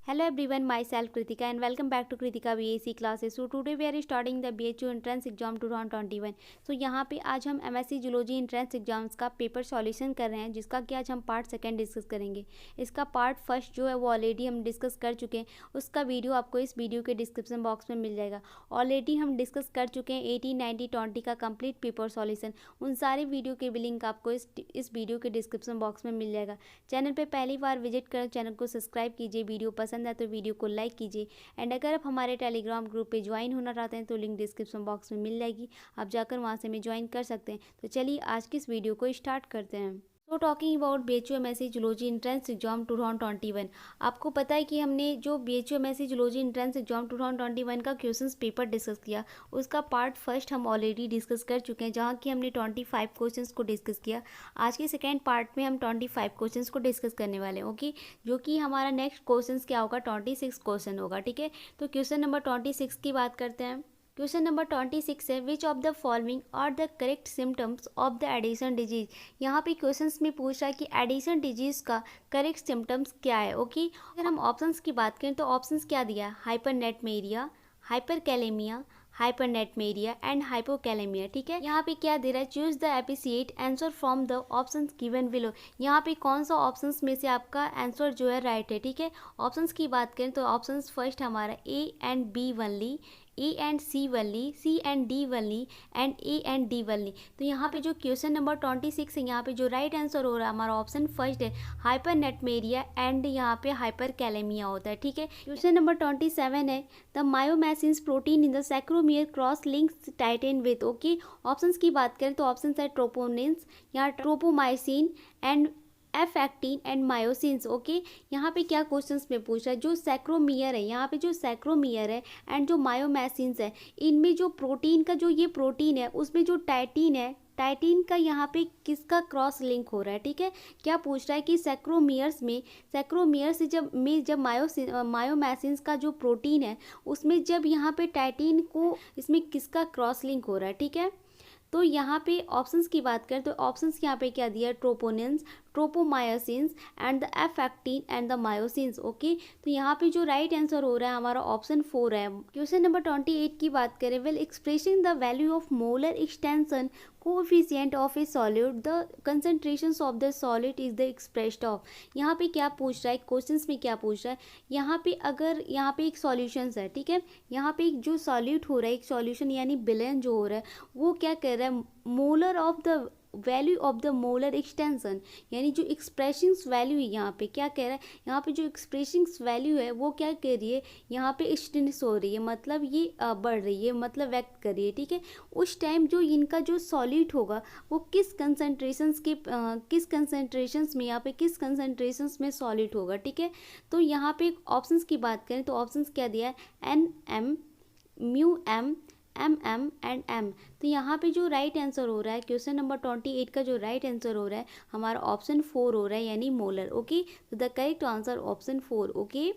Hello everyone, myself Kritika and welcome back to Kritika BAC classes. So today we are starting the BHU entrance exam 2021. So यहाँ पे आज हम MSc zoology entrance exams का paper solution कर रहे हैं, जिसका कि आज हम पार्ट सेकंड डिस्कस करेंगे। इसका पार्ट फर्स्ट जो है वो ऑलरेडी हम डिस्कस कर चुके हैं, उसका वीडियो आपको इस वीडियो के डिस्क्रिप्शन बॉक्स में मिल जाएगा। ऑलरेडी हम डिस्कस कर चुके हैं 18, 90, 20 का कंप्लीट पेपर सॉल्यूशन। उन सारे वीडियो के भी लिंक आपको इस वीडियो के डिस्क्रिप्शन बॉक्स में मिल जाएगा। चैनल पर पहली बार विजिट कर चैनल को सब्सक्राइब कीजिए, वीडियो पसंद है तो वीडियो को लाइक कीजिए। एंड अगर आप हमारे टेलीग्राम ग्रुप पे ज्वाइन होना चाहते हैं तो लिंक डिस्क्रिप्शन बॉक्स में मिल जाएगी, आप जाकर वहां से हमें ज्वाइन कर सकते हैं। तो चलिए आज की इस वीडियो को स्टार्ट करते हैं। तो talking about BHU MSc zoology entrance exam 2021, आपको पता है कि हमने जो BHU MSc zoology entrance exam 2021 का क्वेश्चंस पेपर डिस्कस किया, उसका पार्ट फर्स्ट हम ऑलरेडी डिस्कस कर चुके हैं, जहां कि हमने 25 क्वेश्चंस को डिस्कस किया। आज के सेकेंड पार्ट में हम 25 क्वेश्चंस को डिस्कस करने वाले हैं, ओके। जो कि हमारा नेक्स्ट क्वेश्चन क्या होगा, 26 क्वेश्चन होगा, ठीक है। तो क्वेश्चन नंबर 26 की बात करते हैं। क्वेश्चन नंबर 26 है, which of the following are the correct symptoms of the Addison disease. यहाँ पे क्वेश्चंस में पूछ रहा है कि एडिशन डिजीज का करेक्ट सिम्टम्स क्या है, ओके। अगर हम ऑप्शंस की बात करें तो ऑप्शंस क्या दिया है, hypernatremia, hyperkalemia, hypernatremia and hypokalemia, ठीक है। यहाँ पे क्या दे रहा है, चूज द एपिसिएट answer from the options given below. यहाँ पे कौन सा ऑप्शंस में से आपका आंसर जो है राइट है, ठीक है। ऑप्शंस की बात करें तो ऑप्शंस फर्स्ट हमारा A and B only, A and C only, C and D only and A and D only. तो यहाँ पे जो क्वेश्चन नंबर 26 है, यहाँ पे जो राइट आंसर हो रहा है हमारा ऑप्शन फर्स्ट है, हाइपरनेटमेरिया एंड यहाँ पे हाइपरकैलेमिया होता है, ठीक है। क्वेश्चन नंबर 27 है, the myomesins protein in the sarcomere cross links titin with, okay. Options की बात करें तो ऑप्शन है ट्रोपोनिन्स, यहाँ tropomyosin and F actin and myosins, okay. यहाँ पे क्या क्वेश्चंस में पूछ रहा है, जो सैक्रोमियर है, यहाँ पे जो सैक्रोमियर है एंड जो मायोमेसिन्स है, इनमें जो प्रोटीन का जो ये प्रोटीन है, उसमें जो टाइटिन है, टाइटिन का यहाँ पे किसका क्रॉस लिंक हो रहा है, ठीक है। क्या पूछ रहा है कि सैक्रोमियर्स जब मायोमेसिन्स का जो प्रोटीन है, उसमें जब यहाँ पे टाइटिन को इसमें किसका क्रॉस लिंक हो रहा है, ठीक है। तो यहाँ पे ऑप्शंस की बात करें तो ऑप्शंस यहाँ पे क्या दिया है, troponins, tropomyosins and the F actin and the myosins, okay. तो यहाँ पे जो राइट आंसर हो रहा है हमारा ऑप्शन 4 है। क्वेश्चन नंबर 28 की बात करें, well expressing the value of molar extension coefficient of A solid the concentrations of the solid is the expressed of. यहाँ पे क्या पूछ रहा है, क्वेश्चंस में क्या पूछ रहा है, यहाँ पे अगर यहाँ पे एक सॉल्यूशंस है, ठीक है। यहाँ पे एक जो सॉल्यूट हो रहा है, एक सॉल्यूशन यानी विलेन जो हो रहा है, वो क्या कर रहा है, molar of the value of the molar extension, यानी जो एक्सप्रेशंस वैल्यू है, यहाँ पे क्या कह रहा है, यहाँ पे जो एक्सप्रेशंस वैल्यू है वो क्या कर रही है, यहाँ पे एक्सटेंस हो रही है, मतलब ये बढ़ रही है, मतलब व्यक्त कर रही है, ठीक है। उस टाइम जो इनका जो सॉलिड होगा वो किस कंसंट्रेशंस में, यहाँ पे किस कंसंट्रेशंस में सॉलिड होगा, ठीक है। तो यहाँ पे ऑप्शंस की बात करें तो ऑप्शंस क्या दिया है, NM, μM, MM and M। तो यहाँ पे जो राइट आंसर हो रहा है क्वेश्चन नंबर 28 का जो राइट आंसर हो रहा है हमारा ऑप्शन 4 हो रहा है, यानी मोलर, ओके। तो the correct answer option 4, okay.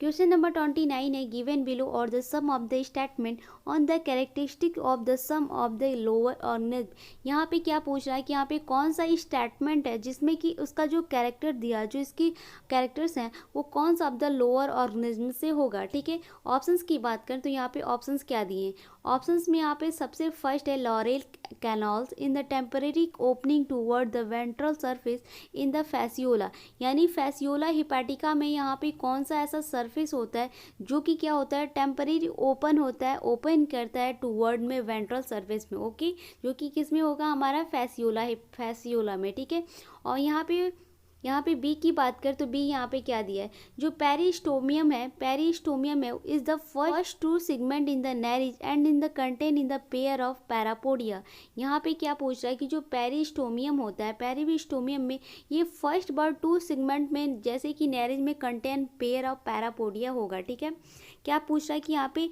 Question number 29 है, गिवन बिलो और the some of the statement on the characteristic of the some of the lower organism. यहाँ पे क्या पूछ रहा है कि यहाँ पे कौन सा स्टेटमेंट है जिसमें कि उसका जो कैरेक्टर दिया, जो इसकी कैरेक्टर्स हैं, वो कौन सा ऑफ द लोअर ऑर्गेनिज्म से होगा, ठीक है। ऑप्शंस की बात करें तो यहाँ पे ऑप्शंस क्या दिए हैं, ऑप्शंस में यहाँ पे सबसे फर्स्ट है laurel canals in the temporary opening toward the ventral surface in the Fasciola, यानी फैसियोला हिपैटिका में यहाँ पे कौन सा ऐसा सरफेस होता है जो कि क्या होता है, टेम्परेरी ओपन होता है, ओपन करता है टूवर्ड में वेंट्रल सरफेस में, ओके। जो कि किस में होगा, हमारा फैसियोला में, ठीक है। और यहाँ पे बी की बात कर तो बी यहाँ पे क्या दिया है, जो पेरिस्टोमियम है is the first two segment in the Nereis and in the contain in the pair of parapodia. यहाँ पे क्या पूछ रहा है कि जो पेरिस्टोमियम होता है, पेरिस्टोमियम में ये फर्स्ट बार 2 सेगमेंट में, जैसे कि नेरिज में कंटेन पेयर ऑफ पैरापोडिया होगा, ठीक है। क्या पूछ रहा है कि यहाँ पे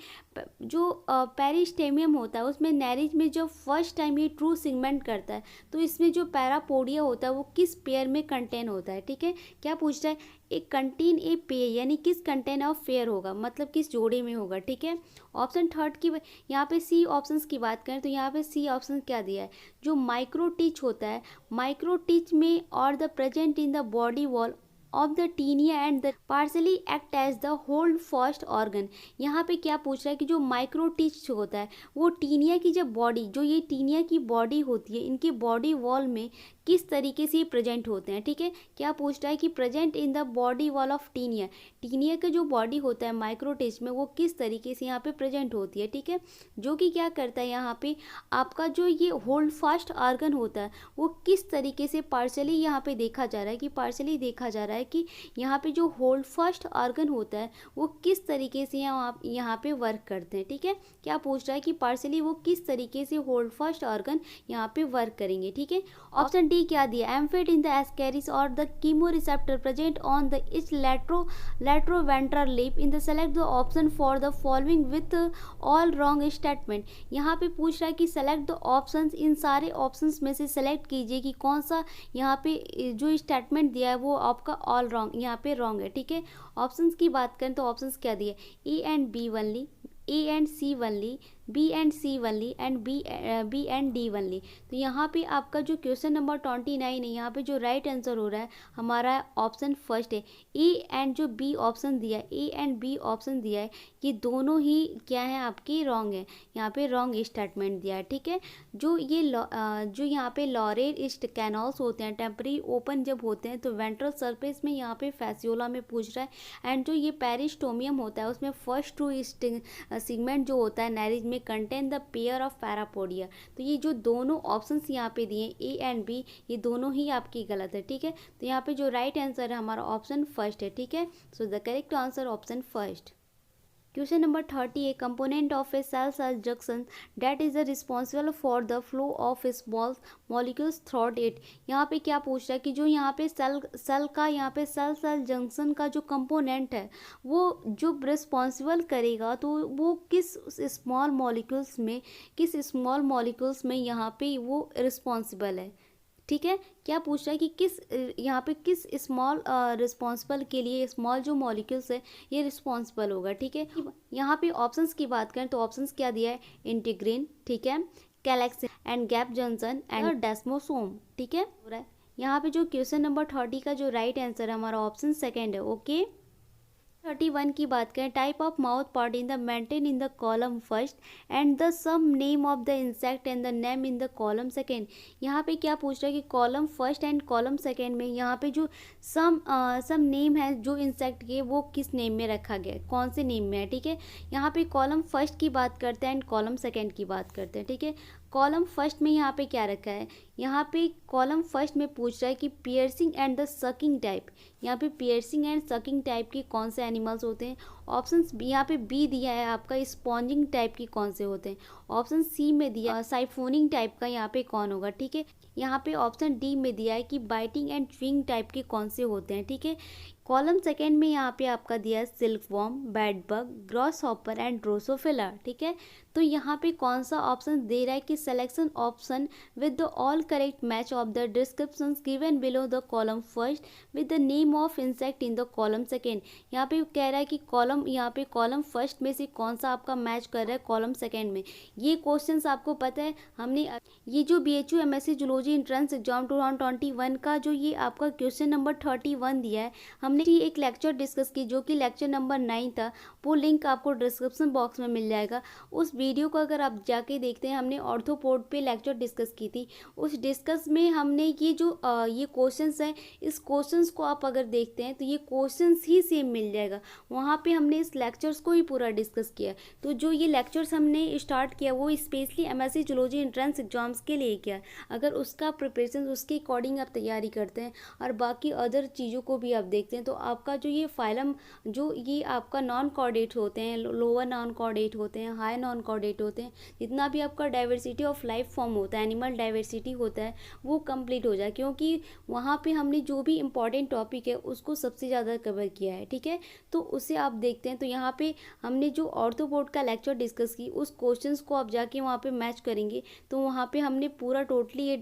जो पेरिस्टोमियम होता है उसमें नेरिज में जब फर्स्ट टाइम ये ट्रू सेगमेंट करता है तो इसमें जो पैरापोडिया होता है वो किस पेयर में कंटेन होता है, ठीक है। क्या पूछ रहा है, एक कंटेन ए पेयर, यानी किस कंटेन ऑफ पेयर होगा, मतलब किस जोड़े में होगा, ठीक है। ऑप्शन थर्ड की यहाँ पे सी ऑप्शंस की बात करें तो यहाँ पे सी ऑप्शन क्या दिया है, जो माइक्रोटिच होता है, माइक्रोटिच में और the present in the body wall of the Taenia and the parsley act as the hold first organ. यहाँ पे क्या पूछ रहा है कि जो माइक्रोटिच होता है वो टीनिया की जब बॉडी, जो ये टीनिया की बॉडी होती है, इनकी बॉडी वॉल में किस तरीके से प्रेजेंट होते हैं। ठीक है, क्या पूछ रहा है कि present in the body wall of Taenia, Taenia का जो बॉडी होता है माइक्रोटिच में वो किस तरीके से यहाँ पे प्रेजेंट होती है। ठीक है, जो कि क्या करता है यहाँ पे आपका जो ये होल्ड फास्ट ऑर्गन होता है वो किस तरीके से पार्शली यहाँ पे देखा जा रहा है, कि पार्शली देखा जा रहा है कि यहाँ पे जो होल्ड फास्ट ऑर्गन होता है वो किस तरीके से यहाँ पे वर्क करते हैं। ठीक है, क्या पूछ रहा है कि पार्शली वो किस तरीके से होल्ड फास्ट ऑर्गन यहाँ पे वर्क करेंगे। ठीक है, ऑप्शन डी क्या दिया, amphids in the Ascaris are the chemoreceptor present on the each lateroventral lip in the select the option for the following with all wrong statement. यहाँ पे पूछ रहा है कि सेलेक्ट द ऑप्शंस, इन सारे ऑप्शंस में से सेलेक्ट कीजिए कि कौन सा यहाँ पे जो स्टेटमेंट दिया है वो आपका ऑल रॉन्ग, यहाँ पे रॉन्ग है। ठीक है, ऑप्शंस की बात करें तो ऑप्शंस क्या दिए, A and B only, A and C only, B and C only and B and D only. तो यहाँ पे आपका जो क्वेश्चन नंबर 29 है, यहाँ पे जो राइट आंसर हो रहा है हमारा ऑप्शन फर्स्ट है। ए एंड जो बी ऑप्शन दिया है, ए एंड बी ऑप्शन दिया है, ये दोनों ही क्या है आपकी रॉन्ग है, यहाँ पे रॉन्ग स्टेटमेंट दिया है। ठीक है, जो ये जो यहाँ पे लॉरेल कैनल्स होते हैं टेम्पररी ओपन जब होते हैं तो वेंट्रल सरफेस में यहाँ पे फैसियोला में पूछ रहा है, एंड जो ये पेरिस्टोमियम होता है उसमें फर्स्ट टू सेगमेंट जो होता है नारिज में contain the pair of parapodia. तो ये जो दोनों ऑप्शंस यहाँ पे दिए ए एंड बी, ये दोनों ही आपकी गलत है। ठीक है, तो यहाँ पे जो राइट आंसर है हमारा ऑप्शन फर्स्ट है। ठीक है, so the correct answer option first. Question number 30, a component of a cell junction that is responsible for the flow of small molecules throughout it. यहाँ पे क्या पूछ रहा है कि जो यहाँ पे सेल का यहाँ पे सेल जंक्शन का जो कंपोनेंट है वो जो रिस्पॉन्सिबल करेगा तो वो किस स्मॉल मॉलिक्यूल्स में यहाँ पे वो रिस्पॉन्सिबल है। ठीक है, क्या पूछ रहा है कि किस यहाँ पे किस स्मॉल रिस्पॉन्सिबल के लिए स्मॉल जो मॉलिक्यूल्स है ये रिस्पॉन्सिबल होगा। ठीक है, यहाँ पे ऑप्शंस की बात करें तो ऑप्शंस क्या दिया है, इंटीग्रिन, ठीक है, कैलेक्सिन एंड गैप जॉनसन एंड डेस्मोसोम। ठीक है, यहाँ पे जो क्वेश्चन नंबर 30 का जो राइट आंसर है हमारा ऑप्शन सेकेंड है। ओके, 31 की बात करें, type of mouth part in the maintain in the column first and the some name of the insect and the name in the column second. यहाँ पे क्या पूछ रहा है कि column first and column second में यहाँ पे जो सम नेम है जो इंसेक्ट के वो किस नेम में रखा गया है, कौन से नेम में है। ठीक है, यहाँ पे कॉलम फर्स्ट की बात करते हैं एंड कॉलम सेकेंड की बात करते हैं। ठीक है, कॉलम फर्स्ट में यहाँ पे क्या रखा है, यहाँ पे कॉलम फर्स्ट में पूछ रहा है कि piercing and the sucking type, यहाँ पे पियर्सिंग एंड सकिंग टाइप के कौन से एनिमल्स होते हैं। ऑप्शन यहाँ पे बी दिया है आपका स्पॉन्जिंग टाइप के कौन से होते हैं। ऑप्शन सी में दिया साइफोनिंग टाइप का यहाँ पे कौन होगा। ठीक है, यहाँ पे ऑप्शन डी में दिया है कि बाइटिंग एंड च्यूइंग टाइप के कौन से होते हैं। ठीक है, कॉलम सेकेंड में यहाँ पे आपका दिया है silk worm, bed bug, gross hopper and Drosophila. ठीक है, तो यहाँ पे कौन सा ऑप्शन दे रहा है कि selection option with the all correct match of the descriptions given below the column first with the name of insect in the column second. यहाँ पे कह रहा है कि यहाँ पे कॉलम फर्स्ट में से कौन सा आपका मैच कर रहा है कॉलम सेकेंड में। ये क्वेश्चन आपको पता है, हमने ये जो BHU MSc zoology entrance exam 2021 का जो ये आपका क्वेश्चन नंबर 31 दिया है, हमने एक लेक्चर डिस्कस की जो कि लेक्चर नंबर 9 था, वो लिंक आपको डिस्क्रिप्शन बॉक्स में मिल जाएगा। उस वीडियो को अगर आप जाके देखते हैं, हमने ऑर्थोपोड पे लेक्चर डिस्कस की थी। उस डिस्कस में हमने ये जो ये क्वेश्चंस हैं, इस क्वेश्चंस को आप अगर देखते हैं तो ये क्वेश्चंस ही सेम मिल जाएगा। वहाँ पे हमने इस लेक्चर्स को ही पूरा डिस्कस किया। तो जो ये लेक्चर्स हमने स्टार्ट किया वो specially MSc zoology entrance exams के लिए किया। अगर उसका प्रिपरेशन उसके अकॉर्डिंग आप तैयारी करते हैं और बाकी अदर चीज़ों को भी आप देखते हैं तो आपका जो ये फाइलम जो ये आपका नॉन कोऑर्डिनेट होते हैं, लोअर नॉन कोऑर्डिनेट होते हैं, हाई नॉन कोऑर्डिनेट होते हैं, जितना भी आपका डाइवर्सिटी ऑफ लाइफ फॉर्म होता है, एनिमल डाइवर्सिटी होता है, वो कंप्लीट हो जाए, क्योंकि वहाँ पे हमने जो भी इंपॉर्टेंट टॉपिक है उसको सबसे ज़्यादा कवर किया है। ठीक है, तो उसे आप देखते हैं। तो यहाँ पे हमने जो ऑर्थोपोड का लेक्चर डिस्कस की उस क्वेश्चन को आप जाके वहाँ पे मैच करेंगे तो वहाँ पे हमने पूरा टोटली ये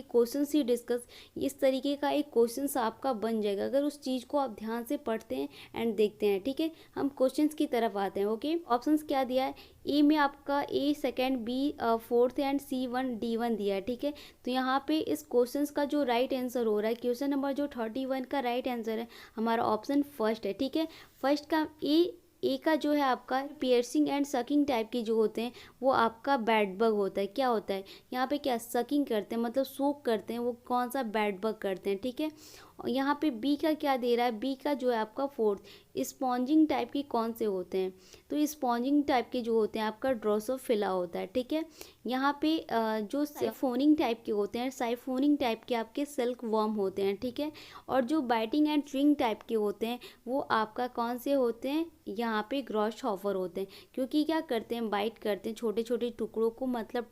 क्वेश्चन ही डिस्कस, इस तरीके का एक क्वेश्चन आपका बन जाएगा। अगर उस चीज़ को आप ध्यान से पढ़ते हैं एंड देखते हैं। ठीक है, हम क्वेश्चंस की तरफ आते हैं। ओके, ऑप्शंस क्या दिया है, ए में आपका A second, B fourth and C one D one दिया है। ठीक है, तो यहाँ पे इस क्वेश्चंस का जो राइट आंसर हो रहा है, क्वेश्चन नंबर जो 31 का राइट आंसर है हमारा ऑप्शन फर्स्ट है। ठीक है, फर्स्ट का ए का जो है आपका पियर्सिंग एंड सकिंग टाइप के जो होते हैं वो आपका बैड बग होता है। क्या होता है यहाँ पे, क्या सकिंग करते हैं मतलब सूक करते हैं, वो कौन सा बैड बग करते हैं। ठीक है, और यहाँ पे बी का क्या दे रहा है, बी का जो है आपका फोर्थ स्पॉन्जिंग टाइप के कौन से होते हैं, तो स्पॉन्जिंग टाइप के जो होते हैं आपका ड्रोसोफिला होता है। ठीक है, यहाँ पे जो साइफोनिंग टाइप के होते हैं, साइफोनिंग टाइप के आपके सिल्क वर्म होते हैं। ठीक है, और जो बाइटिंग एंड च्विंग टाइप के होते हैं वो आपका कौन से होते हैं, यहाँ पे ग्रॉसहॉफर होते हैं, क्योंकि क्या करते हैं, बाइट करते हैं छोटे छोटे टुकड़ों को, मतलब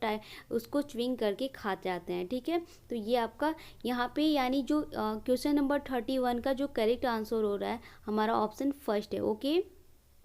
उसको च्विंग करके खा जाते हैं। ठीक है, तो ये आपका यहाँ पे यानी जो क्वेश्चन नंबर 31 का जो करेक्ट आंसर हो रहा है हमारा ऑप्शन फर्स्ट है। ओके,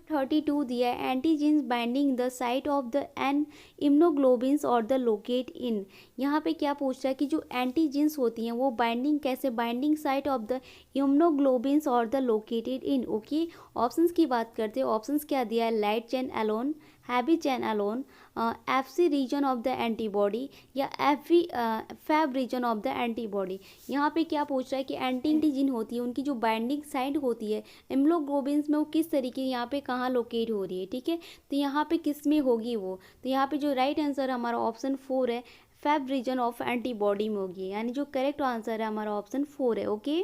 32 दिया है, antigens binding the site of the an immunoglobins और द लोकेट इन। यहाँ पे क्या पूछ रहा है कि जो एंटीजेंस होती हैं वो बाइंडिंग कैसे, binding site of the immunoglobulins और the located in. Okay, options की बात करते हैं, ऑप्शंस क्या दिया है, light chain alone, heavy chain alone, FC region of the antibody या Fab region of the antibody. यहाँ पे क्या पूछ रहा है कि एंटीजन होती है उनकी जो बाइंडिंग साइट होती है इम्यूनोग्लोबिन्स में वो किस तरीके यहाँ पे कहाँ लोकेट हो रही है। ठीक है, तो यहाँ पे किस में होगी वो, तो यहाँ पे जो राइट आंसर हमारा ऑप्शन 4 है, फैब रीजन ऑफ एंटीबॉडी में होगी, यानी जो करेक्ट आंसर है हमारा ऑप्शन 4 है। ओके,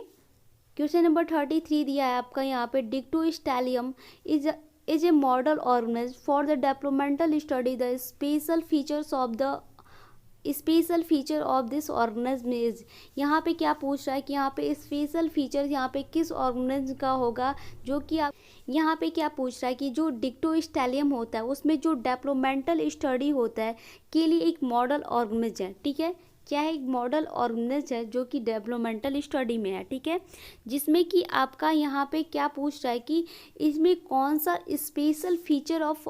क्वेश्चन नंबर 33 दिया है आपका यहाँ पे, डिक्टोस्टैलियम is a model organism for the developmental study. The special feature of this organism is। यहाँ पे क्या पूछ रहा है कि यहाँ पे स्पेशल फीचर यहाँ पे किस ऑर्गेनिज्म का होगा, जो कि आप यहाँ पे क्या पूछ रहा है कि जो डिक्टोस्टैलियम होता है उसमें जो डेवलपमेंटल स्टडी होता है के लिए एक मॉडल ऑर्गेनिज्म है। ठीक है, क्या है, एक मॉडल ऑर्गेनिज्म है जो कि डेवलपमेंटल स्टडी में है। ठीक है, जिसमें कि आपका यहाँ पे क्या पूछ रहा है कि इसमें कौन सा स्पेशल फीचर ऑफ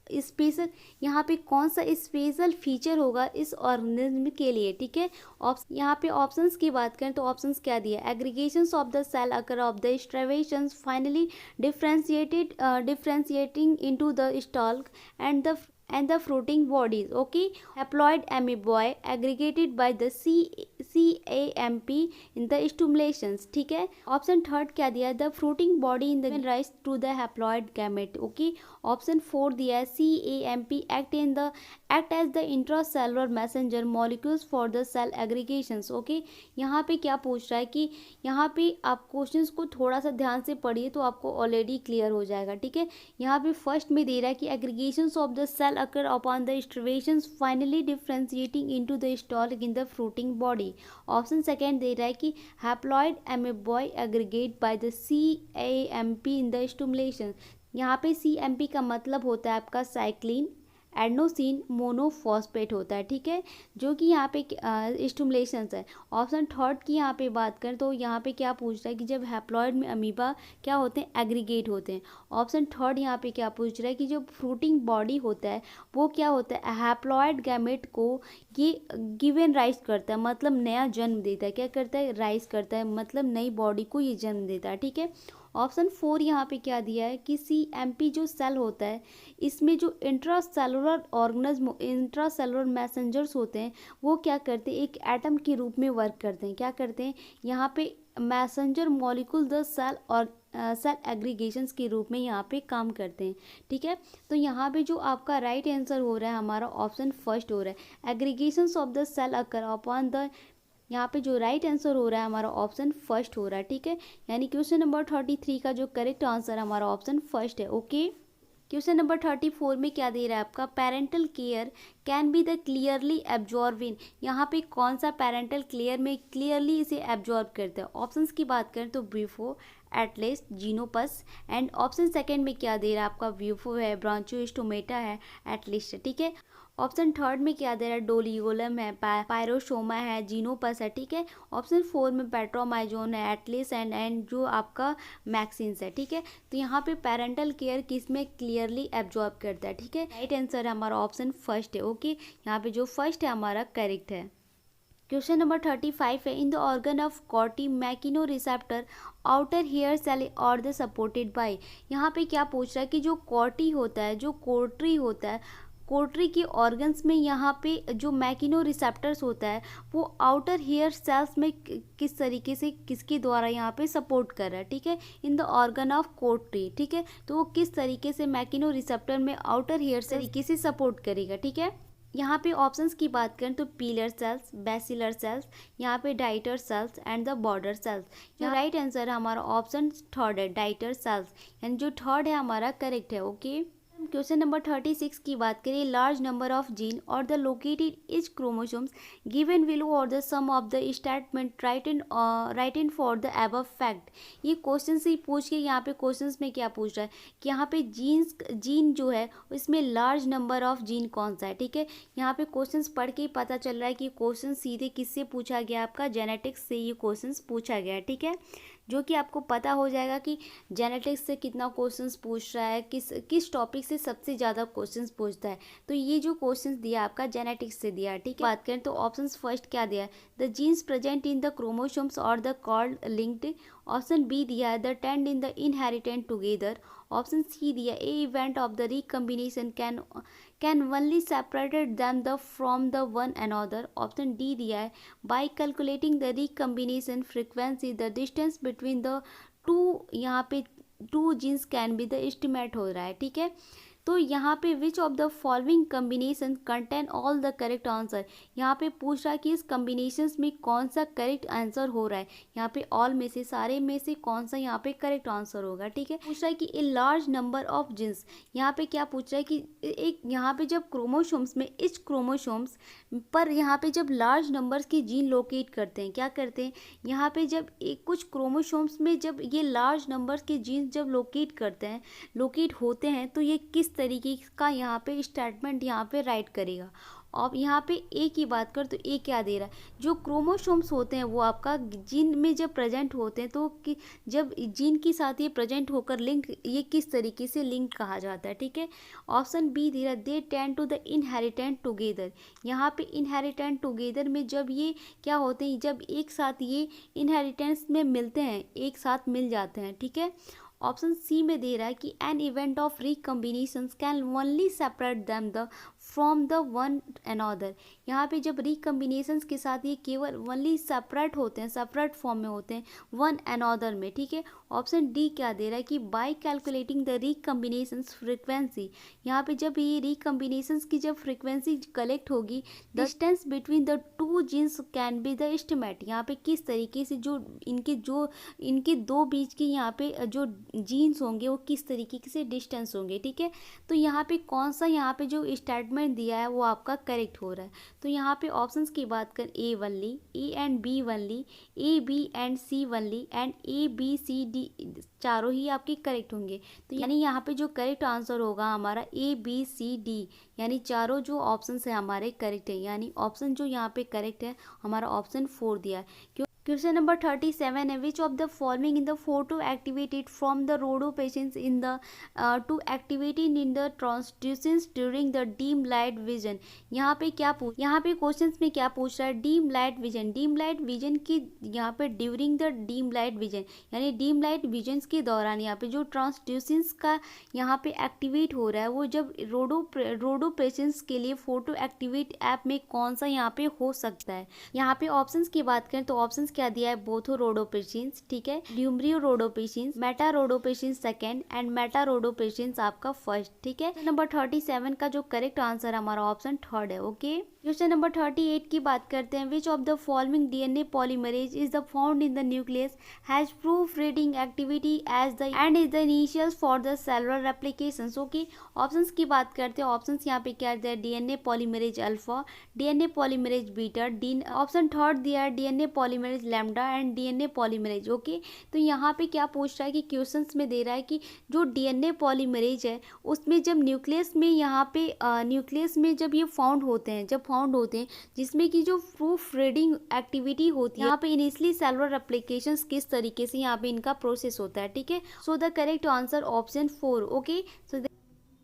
स्पेशल, यहाँ पे कौन सा स्पेशल फीचर होगा इस ऑर्गेनिज्म के लिए। ठीक है, यहाँ पे ऑप्शंस की बात करें तो ऑप्शंस क्या दिया, aggregations of the cell occur of the starvations finally differentiating into the stalk and the fruiting bodies. Okay, haploid amoeboid aggregated by the CAMP in the stimulations. ठीक है, ऑप्शन थर्ड क्या दिया है, the fruiting body in the rise to the haploid gamete. Okay, option 4 दिया है, CAMP act as the intracellular messenger molecules for the cell aggregations. Okay, यहाँ पे क्या पूछ रहा है कि यहाँ पे आप क्वेश्चंस को थोड़ा सा ध्यान से पढ़िए तो आपको ऑलरेडी क्लियर हो जाएगा। ठीक है, यहाँ पे फर्स्ट में दे रहा है कि aggregations of the cell occur upon the starvations finally differentiating into the stalk in the fruiting body. Option second दे रहा है कि haploid amoeboid aggregate by the CAMP in the stimulation। यहाँ पे CMP का मतलब होता है आपका साइक्लिन एडनोसिन मोनोफॉस्फेट होता है। ठीक है, जो कि यहाँ पे स्टिमुलेशंस है। ऑप्शन थर्ड की यहाँ पे बात करें तो यहाँ पे क्या पूछ रहा है कि जब हैप्लॉइड में अमीबा क्या होते हैं, एग्रीगेट होते हैं। ऑप्शन थर्ड यहाँ पे क्या पूछ रहा है कि जो फ्रूटिंग बॉडी होता है वो क्या होता है, हैप्लॉइड गैमेट को ये गिवन राइज करता है, मतलब नया जन्म देता है। क्या करता है, राइज करता है, मतलब नई बॉडी को ये जन्म देता है। ठीक है, ऑप्शन 4 यहाँ पे क्या दिया है कि CMP जो सेल होता है इसमें जो इंट्रासेलुलर ऑर्गेनिज्म, इंट्रासेलुलर मैसेंजर्स होते हैं वो क्या करते हैं, एक एटम के रूप में वर्क करते हैं। क्या करते हैं, यहाँ पे मैसेंजर मॉलिक्यूल द सेल और सेल एग्रीगेशंस के रूप में यहाँ पे काम करते हैं। ठीक है, तो यहाँ पे जो आपका राइट आंसर हो रहा है हमारा ऑप्शन फर्स्ट हो रहा है, aggregations of the cell occur upon the, यहाँ पे जो राइट आंसर हो रहा है हमारा ऑप्शन फर्स्ट हो रहा है। ठीक है, यानी क्वेश्चन नंबर 33 का जो करेक्ट आंसर हमारा ऑप्शन फर्स्ट है। ओके, क्वेश्चन नंबर 34 में क्या दे रहा है आपका, parental care can be the clearly absorb in. यहाँ पे कौन सा पेरेंटल केयर में क्लियरली इसे एब्जॉर्ब करता है। ऑप्शंस की बात करें तो ब्रीफो, एटलेस, जीनोपस एंड ऑप्शन सेकंड में क्या दे रहा है आपका, ब्रीफो है, ब्रांचोस्टोमेटा है, एटलिस्ट है। ठीक है, ऑप्शन थर्ड में क्या दे रहा है, डोलिगोलम है, पायरोसोमा है, जीनोपस है। ठीक है, ऑप्शन 4 में पेट्रोमाइजोन है, एटलिस एंड जो आपका मैक्सिन्स है। ठीक है, तो यहाँ पे पेरेंटल केयर किस में क्लियरली एब्जॉर्ब करता है। ठीक है, राइट आंसर है हमारा ऑप्शन फर्स्ट है। ओके, यहाँ पे जो फर्स्ट है हमारा करेक्ट है। क्वेश्चन नंबर 35 है, in the organ of Corti mechanoreceptor outer hair cell और द सपोर्टेड बाय। यहाँ पे क्या पूछ रहा है कि जो कॉर्टी होता है, जो कोर्ट्री होता है, कोर्ट्री के ऑर्गन्स में यहाँ पे जो मैकिनो रिसेप्टर्स होता है वो आउटर हेयर सेल्स में किस तरीके से किसके द्वारा यहाँ पे सपोर्ट कर रहा है, ठीक है, इन द ऑर्गन ऑफ कोर्ट्री, ठीक है। तो वो किस तरीके से मैकिनो रिसेप्टर में आउटर हेयर तरीके से सपोर्ट करेगा, ठीक है। यहाँ पे ऑप्शंस की बात करें तो पीलर सेल्स, बेसिलर सेल्स, यहाँ पे Deiter cells and the border cells. यहाँ राइट आंसर हमारा ऑप्शन थर्ड है, डाइटर सेल्स, यानी जो थर्ड है हमारा करेक्ट है। ओके, क्वेश्चन नंबर 36 की बात करें, large number of gene are the located each chromosomes given below और the some of the statement right in for the above fact. ये क्वेश्चन से पूछ के यहाँ पे क्वेश्चंस में क्या पूछ रहा है कि यहाँ पे जीन जो है इसमें लार्ज नंबर ऑफ जीन कौन सा है, ठीक है। यहाँ पे क्वेश्चंस पढ़ के ही पता चल रहा है कि क्वेश्चन सीधे किससे पूछा गया, आपका जेनेटिक्स से ये क्वेश्चन पूछा गया है, ठीक है। जो कि आपको पता हो जाएगा कि जेनेटिक्स से कितना क्वेश्चंस पूछ रहा है, किस टॉपिक से सबसे ज़्यादा क्वेश्चंस पूछता है। तो ये जो क्वेश्चंस दिया आपका जेनेटिक्स से दिया है, ठीक है। बात करें तो ऑप्शंस फर्स्ट क्या दिया है, the genes present in the chromosomes are the cord linked. Option B दिया है the tend in the inherent together. Option C दिया a event of the recombination can only separated them the from the one another। Option D दिया है by calculating the recombination frequency the distance between the two, यहाँ पे two genes can be the estimate हो रहा है, ठीक है। तो यहाँ पे विच of the following combination contain all the correct answer. यहाँ पे पूछ रहा है कि इस कम्बिनेशंस में कौन सा करेक्ट आंसर हो रहा है, यहाँ पे ऑल में से, सारे में से कौन सा यहाँ पे करेक्ट आंसर होगा, ठीक है। पूछ रहा है कि a large number of genes, यहाँ पे क्या पूछ रहा है कि एक यहाँ पे जब क्रोमोसोम्स में इच क्रोमोसोम्स पर यहाँ पे जब लार्ज नंबर्स की जीन लोकेट करते हैं, क्या करते हैं, यहाँ पे जब एक कुछ क्रोमोसोम्स में जब ये लार्ज नंबर्स के जीन्स जब लोकेट करते हैं, लोकेट होते हैं, तो ये किस तरीके का यहाँ पे स्टेटमेंट यहाँ पे राइट करेगा। अब यहाँ पे ए की बात कर तो ए क्या दे रहा है, जो क्रोमोसोम्स होते हैं वो आपका जीन में जब प्रेजेंट होते हैं तो जब जीन के साथ ये प्रेजेंट होकर लिंक, ये किस तरीके से लिंक कहा जाता है, ठीक है। ऑप्शन बी दे रहा है they tend to the inherent together. यहाँ पे इनहेरिटेंट टुगेदर में जब ये क्या होते हैं, जब एक साथ ये इनहेरिटेंस में मिलते हैं, एक साथ मिल जाते हैं, ठीक है। ऑप्शन सी में दे रहा है कि an event of recombinations can only separate them the from the one another. यहाँ पे जब रिकम्बिनेशंस के साथ ये केवल ओनली सेपरेट होते हैं, सेपरेट फॉर्म में होते हैं वन अनदर में, ठीक है। ऑप्शन डी क्या दे रहा है कि by calculating the recombinations frequency. यहाँ पे जब ये रिकम्बिनेशंस की जब फ्रीक्वेंसी कलेक्ट होगी, distance between the two genes can be the estimate. यहाँ पे किस तरीके से जो इनके दो बीच की यहाँ पे जो जीन्स होंगे वो किस तरीके से डिस्टेंस होंगे, ठीक है। तो यहाँ पे कौन सा यहाँ पे जो स्टेटमेंट दिया है वो आपका करेक्ट हो रहा है। तो यहाँ पे ऑप्शंस की बात कर A only, A and B only, A B and C only and A B C D, चारों ही आपके करेक्ट होंगे। तो यानी यहाँ पे जो करेक्ट आंसर होगा हमारा ए बी सी डी, यानी चारों जो ऑप्शन है हमारे करेक्ट है। यानी ऑप्शन जो यहाँ पे करेक्ट है हमारा ऑप्शन 4 दिया है। क्वेश्चन नंबर 37 है, which of the following in the photo activated from the rhodopsins in the two activating in the transducins during the dim light vision. यहाँ पे क्वेश्चंस में क्या पूछ रहा है, dim light vision, dim light vision की यहाँ पे during the dim light vision, यानी डीम लाइट विजन के दौरान यहाँ पे जो ट्रांसड्यूसेंस का यहाँ पे एक्टिवेट हो रहा है वो जब रोडो पेशेंट्स के लिए फोटो एक्टिवेट ऐप में कौन सा यहाँ पे हो सकता है। यहाँ पे ऑप्शंस की बात करें तो ऑप्शंस क्या दिया है, बोथो रोडोपेशियंस, ठीक है, lumirhodopsins, metarhodopsins second and metarhodopsins आपका फर्स्ट, ठीक है। नंबर 37 का जो करेक्ट आंसर हमारा ऑप्शन थर्ड है। ओके, क्वेश्चन नंबर 38 की बात करते हैं, which of the following DNA polymerase is the found in the nucleus has proof reading activity as the end is the initials for the cellular replications. Okay, options की बात करते हैं, options यहाँ पे क्या दिया है, DNA polymerase alpha, DNA polymerase beta, option third दिया है DNA polymerase lambda and DNA polymerase. Okay, तो यहाँ पे क्या पूछ रहा है कि क्वेश्चंस में दे रहा है कि जो डीएनए पॉलीमरेज है उसमें जब न्यूक्लियस में यहाँ पे न्यूक्लियस में जब ये फाउंड होते हैं जिसमें कि जो प्रूफ रीडिंग एक्टिविटी होती है, यहाँ पे इनिशियली सेलुलर रेप्लिकेशंस किस तरीके से यहाँ पे इनका प्रोसेस होता है, ठीक है। So the correct answer option 4। Okay, so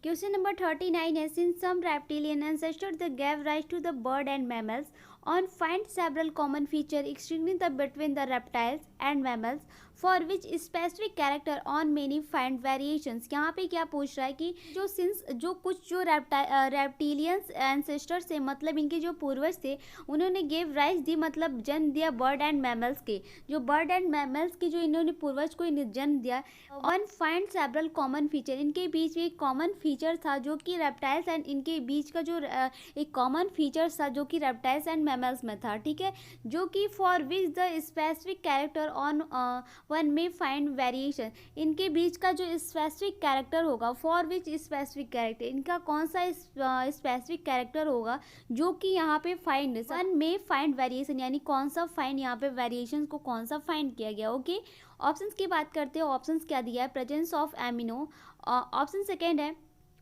question number 39 है, since some reptilian ancestors that gave rise to the bird and mammals, on find several common features extending the between the reptiles and mammals for which specific character on many find variations। यहाँ पे क्या पूछ रहा है कि जो since जो कुछ जो रेप्टिलियंस एंसेस्टर्स थे, मतलब इनके जो पूर्वज थे, उन्होंने गिव राइज दी मतलब जन्म दिया बर्ड एंड मैमल्स के, जो बर्ड एंड मैमल्स की जो इन्होंने पूर्वज को जन्म दिया। On find several common feature, इनके बीच में एक कॉमन फीचर था जो कि रेप्टाइल्स एंड इनके बीच का जो एक कॉमन फीचर था जो कि रेप्टाइल्स एंड मैमल्स में था, ठीक है, जो कि for which the specific character on one में फाइंड वेरिएशन, इनके बीच का जो स्पेसिफिक कैरेक्टर होगा, फॉर विच स्पेसिफिक कैरेक्टर, इनका कौन सा स्पेसिफिक कैरेक्टर होगा जो कि यहाँ पे फाइंड वन में फाइंड वेरिएशन, यानी कौन सा फाइंड यहाँ पे वेरिएशन को कौन सा फाइंड किया गया। ओके, ऑप्शंस की बात करते हैं। ऑप्शंस क्या दिया है, presence of amino, option second है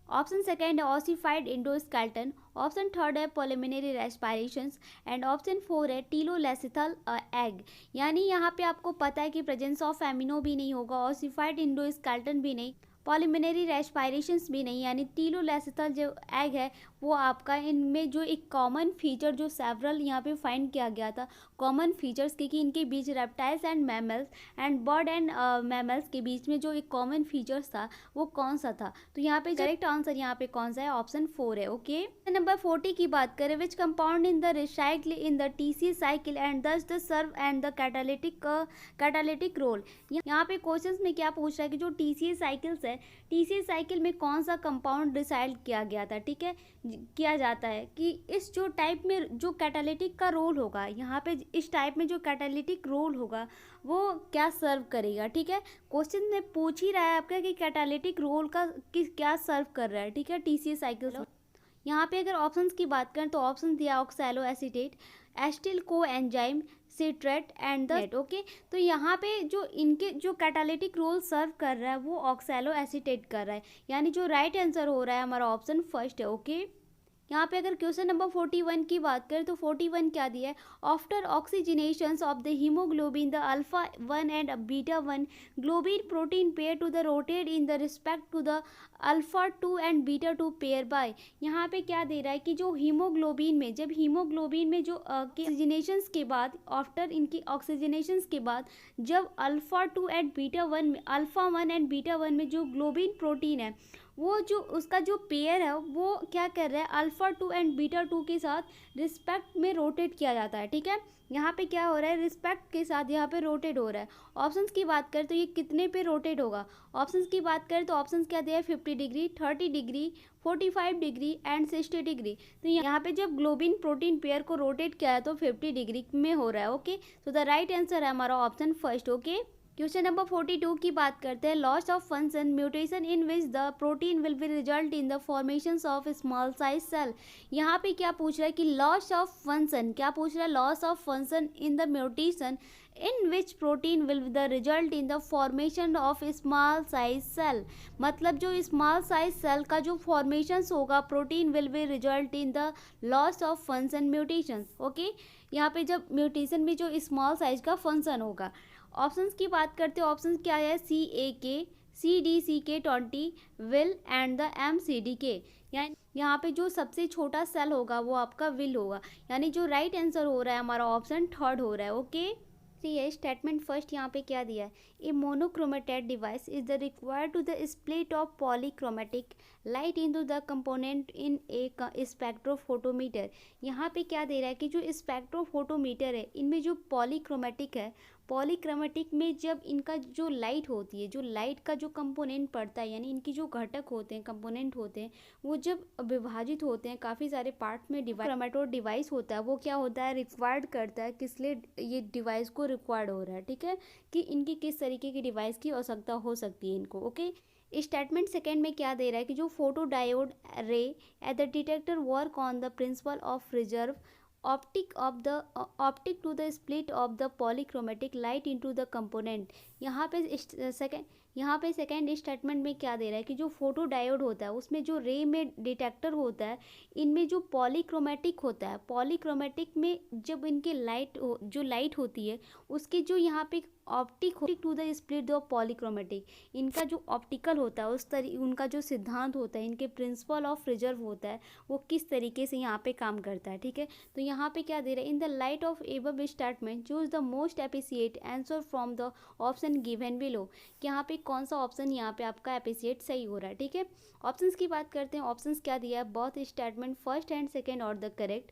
ऑसिफाइड इंडोस्केल्टन, ऑप्शन थर्ड है पोलिमिनरी रेस्पिरेशंस एंड ऑप्शन फोर है टीलोलेसिथल एग। यानी यहाँ पे आपको पता है कि प्रेजेंस ऑफ एमिनो भी नहीं होगा, ऑसिफाइड इंडोस्केल्टन भी नहीं, पॉलिमिनरी रेस्पिरेशंस भी नहीं, यानी टीलोलेसिथल जो एग है वो आपका इनमें जो एक कॉमन फीचर जो सेवरल यहाँ पे फाइंड किया गया था, कॉमन फीचर्स क्योंकि इनके बीच reptiles and mammals and bird and mammals के बीच में जो एक कॉमन फीचर्स था वो कौन सा था। तो यहाँ पे करेक्ट आंसर यहाँ पे कौन सा है, ऑप्शन 4 है। ओके, नंबर 40 की बात करें, which compound in the recycle in the TC cycle and thus the serve and the catalytic role. यहाँ पे क्वेश्चंस में क्या पूछ रहा है कि जो टीसी साइकिल्स है, टीसी साइकिल में कौन सा कंपाउंड रिसाइकिल किया गया था, ठीक है, किया जाता है कि इस जो टाइप में जो कैटालिटिक का रोल होगा, यहाँ पे इस टाइप में जो कैटालिटिक रोल होगा वो क्या सर्व करेगा, ठीक है। क्वेश्चन में पूछ ही रहा है आपका कि कैटालिटिक रोल का क्या सर्व कर रहा है, ठीक है, टीसी साइकिल। यहाँ पे अगर ऑप्शंस की बात करें तो ऑप्शन दिया ऑक्सैलो एसीटेट, एस्टिल को enzyme, citrate and the net. Okay, तो यहाँ पे जो इनके जो कैटालिटिक रोल सर्व कर रहा है वो ऑक्सैलो एसीटेट कर रहा है, यानी जो राइट आंसर हो रहा है हमारा ऑप्शन फर्स्ट है। ओके, यहाँ पे अगर क्वेश्चन नंबर 41 की बात करें तो 41 क्या दिया है, after oxygenation of the haemoglobin the alpha 1 and beta 1 globin protein pair to the rotate in the respect to the alpha 2 and beta 2 pair by. यहाँ पे क्या दे रहा है कि जो हीमोग्लोबिन में जब हीमोग्लोबिन में जो ऑक्सीजनेशन के बाद आफ्टर इनकी ऑक्सीजनेशन के बाद जब अल्फा 2 एंड बीटा 1 में अल्फा 1 एंड बीटा 1 में जो ग्लोबिन प्रोटीन है वो जो उसका जो पेयर है वो क्या कर रहा है, अल्फा 2 एंड बीटा 2 के साथ रिस्पेक्ट में रोटेट किया जाता है, ठीक है। यहाँ पे क्या हो रहा है, रिस्पेक्ट के साथ यहाँ पे रोटेट हो रहा है। ऑप्शंस की बात करें तो ये कितने पे रोटेट होगा, ऑप्शंस की बात करें तो ऑप्शंस क्या दिया है, 50 degree, 30 degree, 45 degree and 60 degree. तो यहाँ पे जब ग्लोबिन प्रोटीन पेयर को रोटेट किया है तो 50 डिग्री में हो रहा है। ओके, तो द राइट आंसर है हमारा option first. Okay, question number 42 की बात करते हैं, loss of function mutation in which the protein will be result in the formation of small size cell. यहाँ पे क्या पूछ रहा है कि लॉस ऑफ फंक्शन, क्या पूछ रहा है, loss of function in the mutation in which protein will the result in the formation of small size cell. मतलब जो स्मॉल साइज सेल का जो फॉर्मेशन होगा protein will be result in the loss of function mutation. Okay, यहाँ पे जब mutation में जो स्मॉल साइज का फंक्शन होगा। ऑप्शंस की बात करते हैं, ऑप्शंस क्या है, CAK, CDCK 20 will and the MCDK। यानी यहाँ पे जो सबसे छोटा सेल होगा वो आपका विल होगा, यानी जो राइट आंसर हो रहा है हमारा ऑप्शन थर्ड हो रहा है। ओके, ये स्टेटमेंट फर्स्ट यहाँ पे क्या दिया है, a monochromated device is the required to the split of polychromatic light into the component in a spectrophotometer. यहाँ पे क्या दे रहा है कि जो स्पेक्ट्रोफोटोमीटर है इनमें जो पॉलीक्रोमेटिक है, पॉलीक्रोमेटिक में जब इनका जो लाइट होती है, जो लाइट का जो कंपोनेंट पड़ता है, यानी इनकी जो घटक होते हैं, कंपोनेंट होते हैं, वो जब विभाजित होते हैं काफ़ी सारे पार्ट में, क्रोमेटो डिवाइस होता है, वो क्या होता है, रिक्वायर्ड करता है, किस लिए ये डिवाइस को रिक्वायर्ड हो रहा है, ठीक है, कि इनकी किस तरीके की डिवाइस की आवश्यकता हो सकती है इनको। ओके, स्टेटमेंट सेकेंड में क्या दे रहा है कि जो फोटो डायोड रे at the detector work on the principle of reserve optic to the split of the polychromatic light into the component। यहाँ पे सेकेंड स्टेटमेंट में क्या दे रहा है कि जो फोटो डायोड होता है उसमें जो रे में डिटेक्टर होता है, इनमें जो पॉलीक्रोमेटिक होता है, पॉलीक्रोमेटिक में जब इनके जो लाइट होती है उसके जो यहाँ पे optic to the split the polychromatic. इनका जो ऑप्टिकल होता है उनका जो सिद्धांत होता है, इनके प्रिंसिपल ऑफ रिजर्व होता है, वो किस तरीके से यहाँ पे काम करता है। ठीक है, तो यहाँ पे क्या दे रहा है, in the light of above statement choose the most appreciate answer from the option given below. कि यहाँ पे कौन सा ऑप्शन यहाँ पे आपका एप्रिसिएट सही हो रहा है। ठीक है, ऑप्शंस की बात करते हैं। ऑप्शंस क्या दिया है, both statement first and second और द करेक्ट।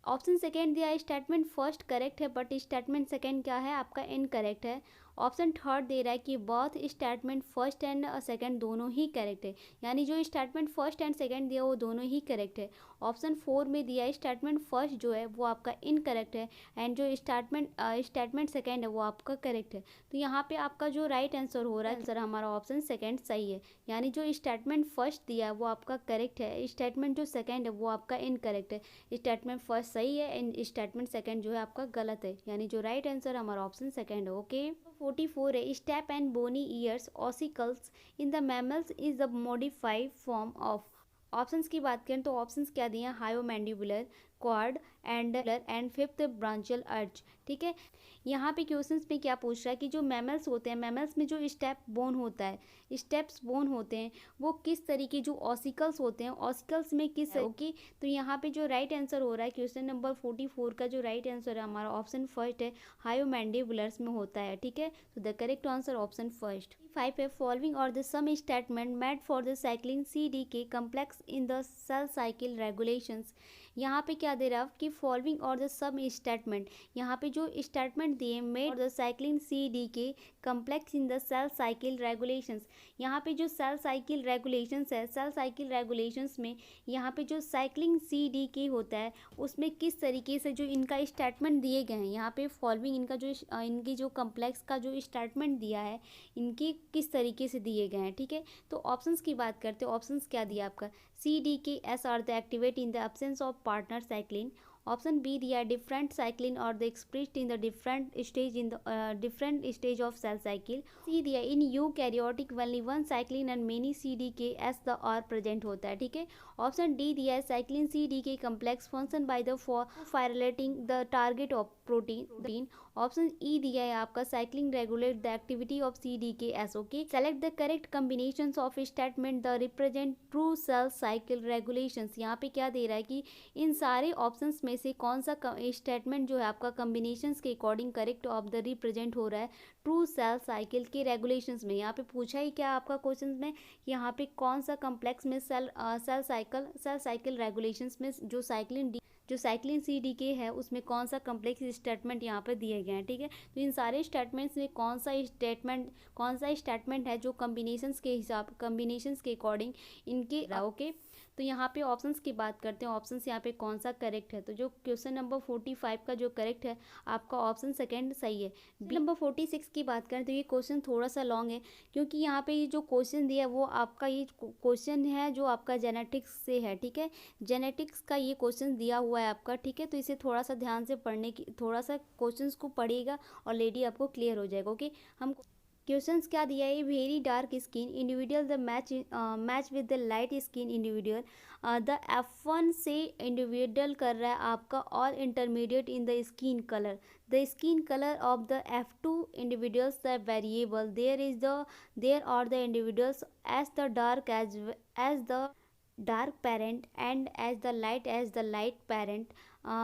ऑप्शन सेकेंड दिया है स्टेटमेंट फर्स्ट करेक्ट है बट स्टेटमेंट सेकेंड क्या है आपका इनकरेक्ट है। ऑप्शन थर्ड दे रहा है कि both statement first and second दोनों ही करेक्ट है, यानी जो स्टेटमेंट फर्स्ट एंड सेकेंड दिया वो दोनों ही करेक्ट है। ऑप्शन फोर में दिया है स्टेटमेंट फर्स्ट जो है वो आपका इनकरेक्ट है एंड जो स्टेटमेंट सेकेंड है वो आपका करेक्ट है। तो यहाँ पे आपका जो राइट आंसर हो रहा है आंसर हमारा ऑप्शन सेकेंड सही है, यानी जो स्टेटमेंट फर्स्ट दिया है वो आपका करेक्ट है, स्टेटमेंट जो सेकेंड है वो आपका इनकरेक्ट है। स्टेटमेंट फर्स्ट सही है एंड स्टेटमेंट सेकेंड जो है आपका गलत है, यानी जो राइट आंसर हमारा ऑप्शन सेकेंड है। ओके, 44 है step and bony ears ossicles in the mammals is the modified form of. Options की बात करें तो ऑप्शंस क्या दिए हैं, hyomandibular, quad and fifth branchial arch. ठीक है, यहाँ पे क्वेश्चंस में क्या पूछ रहा है कि जो मैमल्स होते हैं, मैमल्स में जो स्टेप बोन होता है, स्टेप्स बोन होते हैं, वो किस तरीके जो ऑसिकल्स होते हैं, ऑसिकल्स में किस ओके। तो यहाँ पे जो राइट आंसर हो रहा है क्वेश्चन नंबर 44 का जो राइट आंसर है हमारा ऑप्शन फर्स्ट है, हायोमैंडिबुलर्स में होता है। ठीक है, तो the correct answer option first. 5 है फॉलोइंग और the some statement made for the cycling CDK complex in the cell cycle regulations. यहाँ पे क्या दे रहा है कि फॉलोइंग और द सम स्टेटमेंट, यहाँ पे जो स्टेटमेंट दिए made the cycling CDK complex in the cell cycle regulations. यहाँ पे जो सेल साइकिल रेगुलेशंस है, सेल साइकिल रेगुलेशंस में यहाँ पे जो साइक्लिंग CDK होता है उसमें किस तरीके से जो इनका स्टेटमेंट दिए गए हैं, यहाँ पे फॉलोइंग इनका जो इनकी जो कम्प्लेक्स का जो स्टेटमेंट दिया है इनकी किस तरीके से दिए गए हैं। ठीक है, तो ऑप्शंस की बात करते हैं। ऑप्शंस क्या दिया आपका, CDKS are the activate in the absence of partner cyclin. Option B दिया डिफरेंट साइक्लिन और the expressed in the different stage of cell cycle. C दिया in eukaryotic only one cyclin and many CDKS the are present होता है। ठीक है, option D दिया है cyclin CDK complex function by the फायरेटिंग the target of protein. Option E दिया है आपका cycling regulate the activity of CDKS। Okay, select the correct combinations of statement the represent true cell cycle regulations. यहाँ पे क्या दे रहा है कि इन सारे ऑप्शंस में से कौन सा स्टेटमेंट जो है आपका कॉम्बिनेशंस के according correct of the represent हो रहा है ट्रू सेल साइकिल के रेगुलेशंस में। यहाँ पे पूछा ही क्या आपका क्वेश्चन में, यहाँ पे कौन सा कम्प्लेक्स में सेल साइकिल रेगुलेशंस में जो साइक्लिन CDK है उसमें कौन सा कम्प्लेक्स स्टेटमेंट यहाँ पर दिए गए हैं। ठीक है, तो इन सारे स्टेटमेंट्स में कौन सा स्टेटमेंट है जो कॉम्बिनेशंस के अकॉर्डिंग इनके ओके। तो यहाँ पे ऑप्शंस की बात करते हैं, ऑप्शंस यहाँ पे कौन सा करेक्ट है। तो जो क्वेश्चन नंबर 45 का जो करेक्ट है आपका ऑप्शन सेकेंड सही है। बी नंबर 46 की बात करें तो ये क्वेश्चन थोड़ा सा लॉन्ग है, क्योंकि यहाँ पे ये जो क्वेश्चन दिया है वो आपका ये क्वेश्चन है जो आपका जेनेटिक्स से है। ठीक है, जेनेटिक्स का ये क्वेश्चन दिया हुआ है आपका। ठीक है, तो इसे थोड़ा सा ध्यान से पढ़ने की, थोड़ा सा क्वेश्चन को पढ़िएगा और लेडी आपको क्लियर हो जाएगा। ओके, हम क्वेश्चंस क्या दिया है, very dark skin individual the match with the light skin individual. The F1 से इंडिविजुअल कर रहा है आपका all intermediate in the skin colour. The skin colour of the F2 individuals the variable there are the individuals as the dark as the dark parent and as the light parent,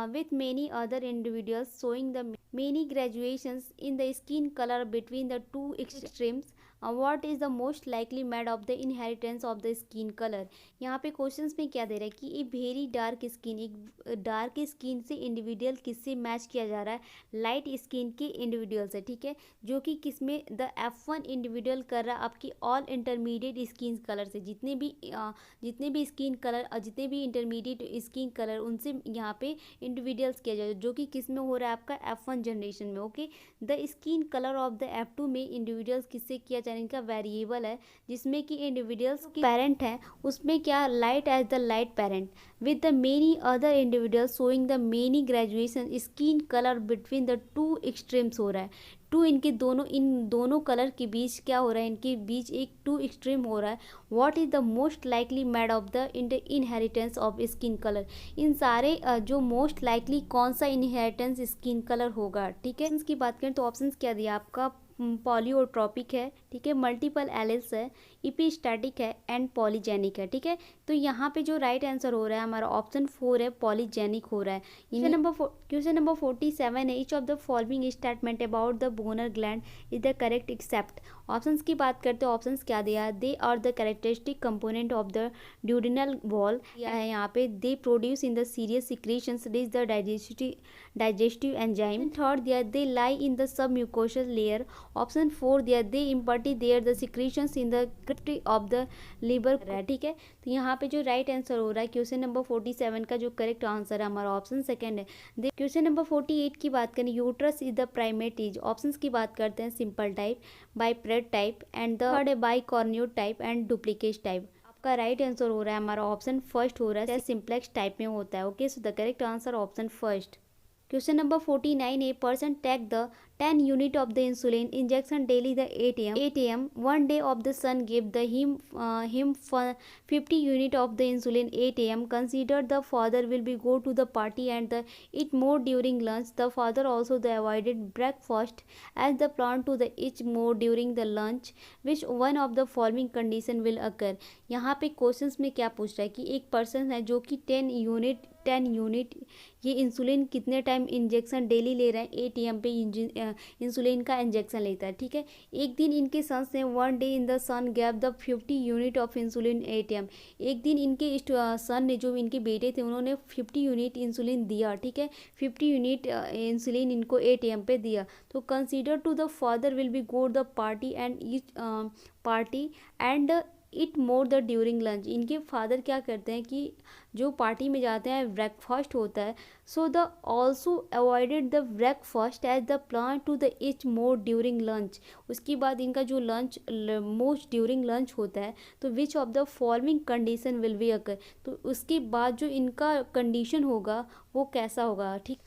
with many other individuals showing the many gradations in the skin color between the two extremes. What is the most likely made of the inheritance of the skin color। यहाँ पे questions में क्या दे रहा है कि ये very dark skin, एक डार्क स्किन से इंडिविजुअल किससे मैच किया जा रहा है, लाइट स्किन के इंडिविजुअल से। ठीक है, जो कि किसमें द F1 इंडिविजुअल कर रहा है आपकी ऑल इंटरमीडिएट स्किन कलर से, जितने भी स्किन कलर और जितने भी इंटरमीडिएट स्किन कलर उनसे यहाँ पे इंडिविजुअल्स किया जाए, जो कि किस में हो रहा है आपका F1 जनरेशन में। Okay, the skin colour of the F2 में इंडिविजुअल्स किससे किया कॉन्स्टेंट इनका वेरिएबल है, जिसमें कि इंडिविजुअल्स की पेरेंट है उसमें क्या light as the light parent with the many other individuals showing the many graduation skin colour between the two extremes हो रहा है। इन दोनों कलर के बीच क्या हो रहा है, इनके बीच एक टू एक्सट्रीम हो रहा है। What is the most likely made of the inheritance of skin colour, इन सारे जो मोस्ट लाइकली कौन सा इनहेरिटेंस स्किन कलर होगा। ठीक है, इसकी बात करें तो ऑप्शंस क्या दिया आपका, पॉलीओट्रोपिक है, ठीक है, मल्टीपल एलिस है, इपिस्टैटिक है एंड पॉलीजेनिक है। ठीक है, तो यहाँ पे जो राइट आंसर हो रहा है हमारा ऑप्शन 4 है, पॉलीजेनिक हो रहा है। क्वेश्चन नंबर 47 है, each of the following statement about the Brunner gland is the correct except. Options की बात करते हैं, ऑप्शंस क्या दिया है, they are the characteristic component of the duodenal wall है यहाँ पे, they produce in the serious secretions is the digestive enzyme. Third दिया they lie in the sub म्यूकोशस layer. Option 4 दिया they impart their the secretions in the crypt of the liver है। ठीक है, तो यहाँ पे जो राइट आंसर हो रहा है क्वेश्चन नंबर 47 का जो करेक्ट आंसर है हमारा ऑप्शन सेकंड है। क्वेश्चन नंबर 48 की बात करें, uterus is the primate is. Options की बात करते हैं, simple type, bipartite type and the third है bicornuate type and duplicate type. आपका राइट आंसर हो रहा है हमारा ऑप्शन फर्स्ट हो रहा है, सिंप्लेक्स टाइप में होता है। Okay, so the correct answer option first. Question number 49 a person take the 10 unit of the insulin injection daily the 8 a.m. One day of the sun gave the him 50 unit of the insulin 8 a.m. Consider the father will be go to the party and the eat more during lunch. The father also the avoided breakfast as the plan to the eat more during the lunch. Which one of the following condition will occur? यहाँ पे questions में क्या पूछ रहा है कि एक person है जो कि 10 यूनिट ये इंसुलिन कितने टाइम इंजेक्शन डेली ले रहे हैं, 8 AM पे इंसुलिन का इंजेक्शन लेता है। ठीक है, एक दिन इनके सन्स ने one day in the sun gap the 50 unit of insulin 8 AM। एक दिन इनके सन ने, जो इनके बेटे थे, उन्होंने 50 यूनिट इंसुलिन दिया। ठीक है, 50 यूनिट इंसुलिन इनको 8 AM पे दिया। तो consider to the father will be go the party and it more the during lunch. इनके फादर क्या करते हैं कि जो पार्टी में जाते हैं ब्रेकफास्ट होता है, so the also avoided the breakfast as the plan to the it more during lunch. उसके बाद इनका जो लंच मोस्ट ड्यूरिंग लंच होता है, तो विच of the following condition will be occur, तो उसके बाद जो इनका कंडीशन होगा वो कैसा होगा। ठीक,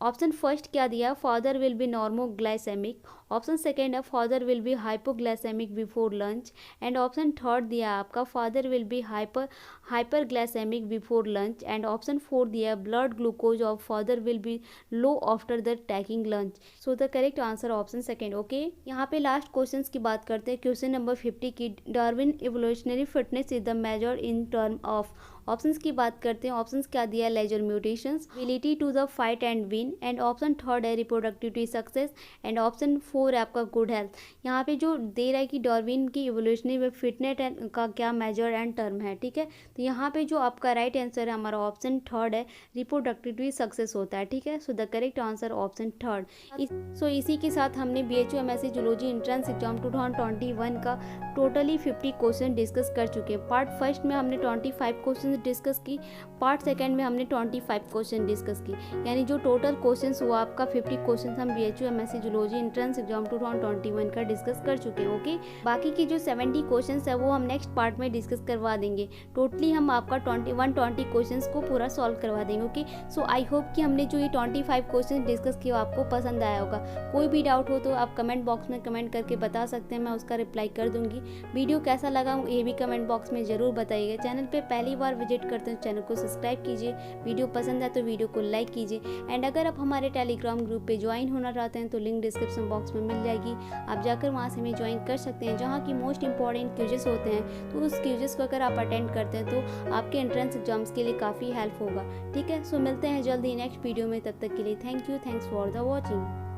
ऑप्शन फर्स्ट क्या दिया, father will be normoglycemic. Option second है father will be hypoglycemic before lunch and option third दिया आपका father will be hyperglycemic before lunch and option 4 दिया blood glucose of father will be low after the taking lunch. So the correct answer option second. Okay, यहाँ पे last question की बात करते हैं, question number 50 की Darwin evolutionary fitness is the major in term of. Options की बात करते हैं, ऑप्शंस क्या दिया, lesser mutations, ability to the fight and win and option third है रिप्रोडक्टिविटी सक्सेस एंड ऑप्शन 4 है आपका गुड हेल्थ। यहाँ पे जो दे रहा है कि डार्विन की इवोल्यूशनरी फिटनेस का क्या मेजर एंड टर्म है। ठीक है, तो यहाँ पे जो आपका राइट आंसर है हमारा ऑप्शन थर्ड है, रिप्रोडक्टिविटी सक्सेस होता है। ठीक है, so the correct answer option third. So इसी के साथ हमने BHU MSc zoology entrance exam 2021 का टोटली 50 क्वेश्चन डिस्कस कर चुके हैं। पार्ट फर्स्ट में हमने 25 क्वेश्चन डिस्कस की, पार्ट सेकंड में हमने 25 क्वेश्चन डिस्कस की, यानी जो टोटल क्वेश्चंस हुआ आपका 50 क्वेश्चंस हम BHU MSc zoology entrance exam 2021 का डिस्कस कर चुके हैं। ओके, बाकी की जो 70 क्वेश्चंस है वो हम नेक्स्ट पार्ट में डिस्कस करवा देंगे। टोटली हम आपका 120 क्वेश्चंस को पूरा सॉल्व करवा देंगे। ओके, सो आई होप कि हमने जो ये 25 क्वेश्चन डिस्कस किया आपको पसंद आया होगा। कोई भी डाउट हो तो आप कमेंट बॉक्स में कमेंट करके बता सकते हैं, मैं उसका रिप्लाई कर दूंगी। वीडियो कैसा लगा ये भी कमेंट बॉक्स में ज़रूर बताइएगा। चैनल पे पहली बार विजिट करते हैं, चैनल को सब्सक्राइब कीजिए, वीडियो पसंद है तो वीडियो को लाइक कीजिए एंड अगर आप हमारे टेलीग्राम ग्रुप पे ज्वाइन होना चाहते हैं तो लिंक डिस्क्रिप्शन बॉक्स में मिल जाएगी, आप जाकर वहाँ से हमें ज्वाइन कर सकते हैं, जहाँ की मोस्ट इंपॉर्टेंट क्विजेस होते हैं। तो उस क्विजेस को अगर आप अटेंड करते हैं तो आपके एंट्रेंस एग्जाम्स के लिए काफ़ी हेल्प होगा। ठीक है, सो मिलते हैं जल्दी नेक्स्ट वीडियो में, तब तक के लिए thank you, thanks for the watching.